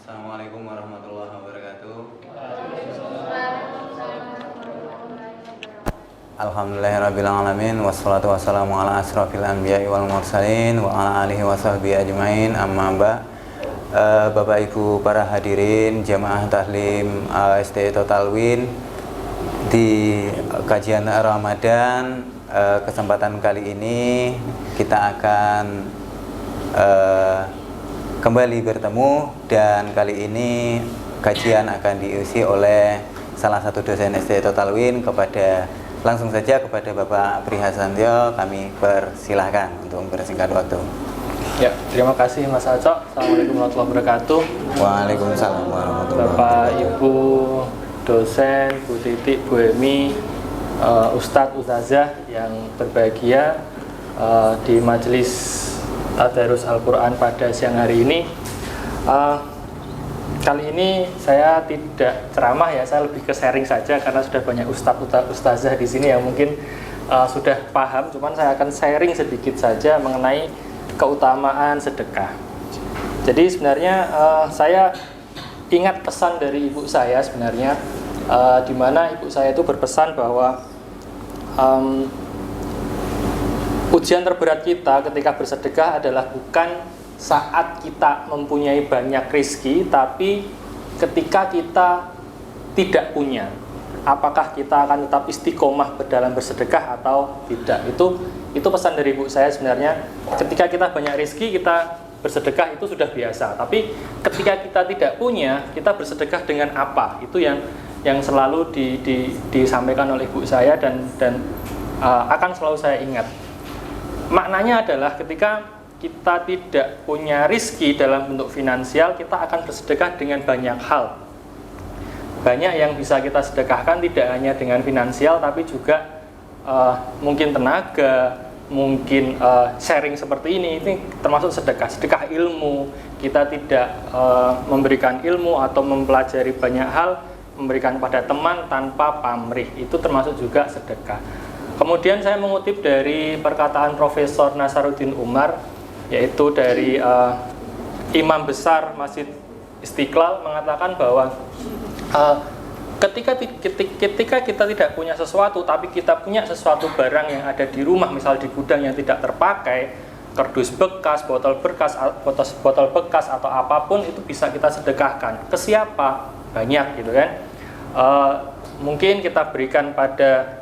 Assalamualaikum warahmatullahi wabarakatuh. Alhamdulillahirabbil alamin wassalatu wassalamu ala asrofil anbiya'i wal mursalin wa ala alihi wasahbihi ajmain, amma ba'. Bapak Ibu para hadirin jamaah tahlim STI Totalwin, di kajian Ramadan kesempatan kali ini kita akan kembali bertemu, dan kali ini kajian akan diisi oleh salah satu dosen STI Totalwin. Langsung saja kepada Bapak Prihasantyo kami persilahkan untuk mempersingkat waktu. Ya, terima kasih Mas Acok. Assalamualaikum warahmatullahi wabarakatuh. Waalaikumsalam warahmatullahi wabarakatuh. Bapak Ibu dosen, Bu Titik, Bu Emi, Ustadz, Ustazah yang berbahagia di majelis Tadarus Al-Quran pada siang hari ini. Kali ini saya tidak ceramah ya, saya lebih ke sharing saja karena sudah banyak ustazah di sini yang mungkin sudah paham. Cuman saya akan sharing sedikit saja mengenai keutamaan sedekah. Jadi sebenarnya saya ingat pesan dari ibu saya sebenarnya, di mana ibu saya itu berpesan bahwa ujian terberat kita ketika bersedekah adalah bukan saat kita mempunyai banyak rezeki, tapi ketika kita tidak punya. Apakah kita akan tetap istiqomah dalam bersedekah atau tidak? Itu pesan dari ibu saya sebenarnya. Ketika kita banyak rezeki, kita bersedekah itu sudah biasa. Tapi ketika kita tidak punya, kita bersedekah dengan apa? Itu yang selalu disampaikan oleh ibu saya dan akan selalu saya ingat. Maknanya adalah ketika kita tidak punya rizki dalam bentuk finansial, kita akan bersedekah dengan banyak hal. Banyak yang bisa kita sedekahkan, tidak hanya dengan finansial, tapi juga mungkin tenaga, mungkin sharing seperti ini termasuk sedekah. Sedekah ilmu, kita tidak memberikan ilmu atau mempelajari banyak hal, memberikan pada teman tanpa pamrih, itu termasuk juga sedekah. Kemudian saya mengutip dari perkataan Profesor Nasaruddin Umar, yaitu dari Imam Besar Masjid Istiqlal, mengatakan bahwa ketika kita tidak punya sesuatu, tapi kita punya sesuatu barang yang ada di rumah, misal di gudang yang tidak terpakai, kardus bekas, botol bekas atau apapun, itu bisa kita sedekahkan. Ke siapa? Banyak gitu kan. Mungkin kita berikan pada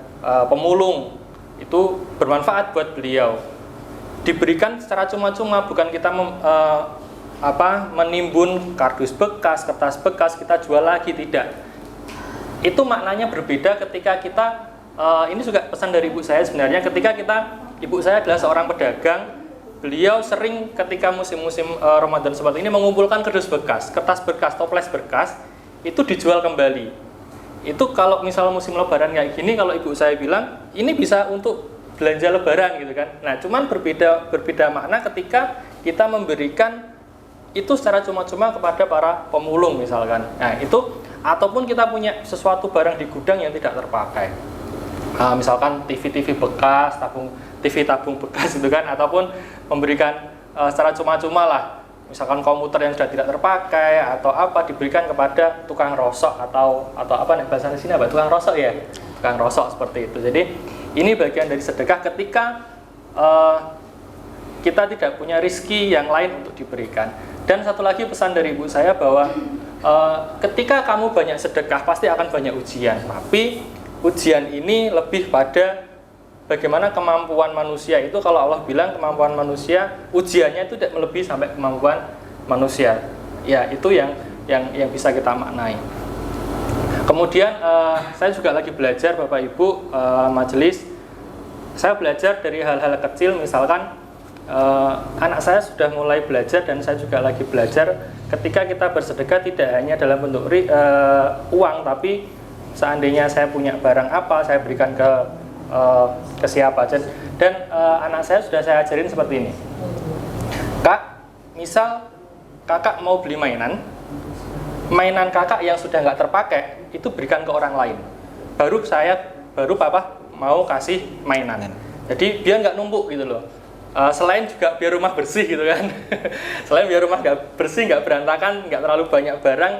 pemulung, itu bermanfaat buat beliau. Diberikan secara cuma-cuma, bukan kita menimbun kardus bekas, kertas bekas kita jual lagi, tidak. Itu maknanya berbeda ketika kita ini juga pesan dari ibu saya sebenarnya, ketika ibu saya adalah seorang pedagang, beliau sering ketika musim-musim Ramadan seperti ini mengumpulkan kardus bekas, kertas bekas, toples bekas, itu dijual kembali. Itu kalau misal musim lebaran kayak gini, kalau ibu saya bilang ini bisa untuk belanja lebaran gitu kan. Nah, cuman berbeda makna ketika kita memberikan itu secara cuma-cuma kepada para pemulung misalkan. Nah, itu ataupun kita punya sesuatu barang di gudang yang tidak terpakai. Misalkan TV bekas, TV tabung bekas gitu kan, ataupun memberikan secara cuma-cuma lah. Misalkan komputer yang sudah tidak terpakai atau apa, diberikan kepada tukang rosok atau apa nih bahasa di sini, apa, tukang rosok ya, tukang rosok seperti itu. Jadi ini bagian dari sedekah ketika kita tidak punya rizki yang lain untuk diberikan. Dan satu lagi pesan dari ibu saya bahwa ketika kamu banyak sedekah pasti akan banyak ujian, tapi ujian ini lebih pada bagaimana kemampuan manusia itu. Kalau Allah bilang kemampuan manusia, ujiannya itu tidak melebihi sampai kemampuan manusia. Ya, itu yang bisa kita maknai. Kemudian saya juga lagi belajar, Bapak Ibu majelis. Saya belajar dari hal-hal kecil, misalkan anak saya sudah mulai belajar dan saya juga lagi belajar. Ketika kita bersedekah tidak hanya dalam bentuk uang, tapi seandainya saya punya barang apa, saya berikan ke siapa. Dan anak saya sudah saya ajarin seperti ini. Kak, misal kakak mau beli mainan kakak yang sudah nggak terpakai, itu berikan ke orang lain. Baru papa mau kasih mainan. Jadi biar nggak numpuk gitu loh. Selain juga biar rumah bersih gitu kan. Selain biar rumah nggak bersih, nggak berantakan, nggak terlalu banyak barang.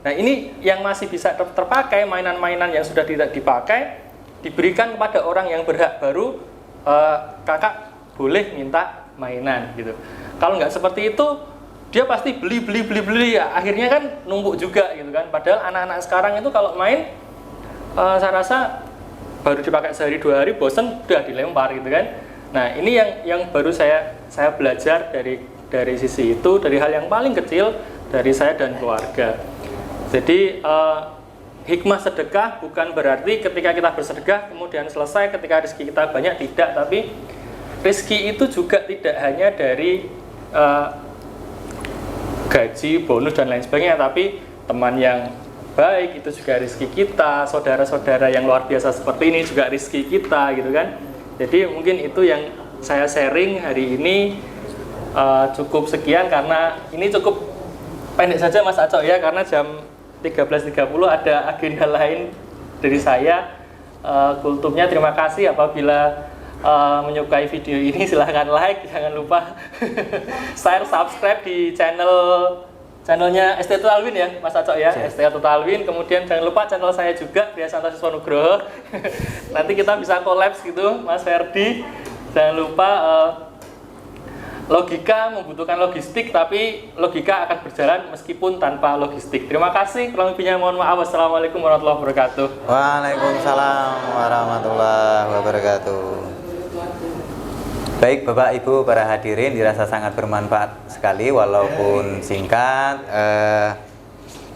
Nah ini yang masih bisa terpakai, mainan-mainan yang sudah tidak dipakai diberikan kepada orang yang berhak, baru kakak boleh minta mainan gitu. Kalau nggak seperti itu, dia pasti beli ya, akhirnya kan numpuk juga gitu kan. Padahal anak-anak sekarang itu kalau main, saya rasa baru dipakai sehari 2 hari bosen udah dilempar gitu kan. Nah ini yang baru saya belajar dari sisi itu, dari hal yang paling kecil dari saya dan keluarga. Jadi hikmah sedekah bukan berarti ketika kita bersedekah kemudian selesai ketika rezeki kita banyak, tidak. Tapi rezeki itu juga tidak hanya dari gaji, bonus dan lain sebagainya, tapi teman yang baik itu juga rezeki kita, saudara-saudara yang luar biasa seperti ini juga rezeki kita gitu kan. Jadi mungkin itu yang saya sharing hari ini. Cukup sekian karena ini cukup pendek saja Mas Acok ya, karena jam 13.30 ada agenda lain dari saya. Kultumnya terima kasih. Apabila menyukai video ini silahkan like, jangan lupa share, subscribe di channelnya ST Total Win ya Mas Acok ya, ST Total Win. Kemudian jangan lupa channel saya juga, Priasanto Siswa Nugroho. Nanti kita bisa kolaps gitu Mas Ferdi. Jangan lupa logika membutuhkan logistik, tapi logika akan berjalan meskipun tanpa logistik. Terima kasih, kurang lebihnya mohon maaf. Wassalamualaikum warahmatullahi wabarakatuh. Waalaikumsalam warahmatullahi wabarakatuh. Baik Bapak Ibu para hadirin, dirasa sangat bermanfaat sekali walaupun singkat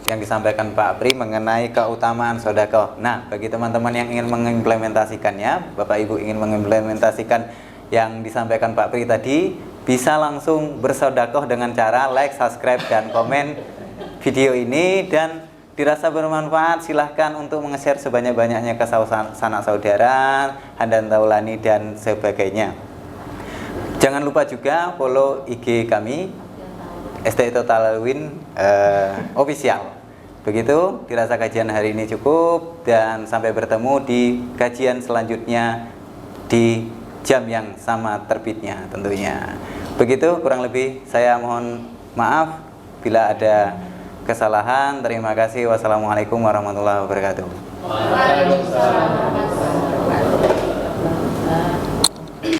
yang disampaikan Pak Pri mengenai keutamaan sedekah. Nah, bagi teman-teman yang ingin mengimplementasikannya, Bapak Ibu ingin mengimplementasikan yang disampaikan Pak Pri tadi, bisa langsung bersedekah dengan cara like, subscribe, dan komen video ini. Dan dirasa bermanfaat, silahkan untuk menge-share sebanyak-banyaknya ke sanak saudara, Handan Taulani, dan sebagainya. Jangan lupa juga follow IG kami, ST Total Win Official. Begitu, dirasa kajian hari ini cukup, dan sampai bertemu di kajian selanjutnya di jam yang sama terbitnya tentunya. Begitu kurang lebih, saya mohon maaf bila ada kesalahan. Terima kasih. Wassalamualaikum warahmatullahi wabarakatuh. Waalaikumsalam.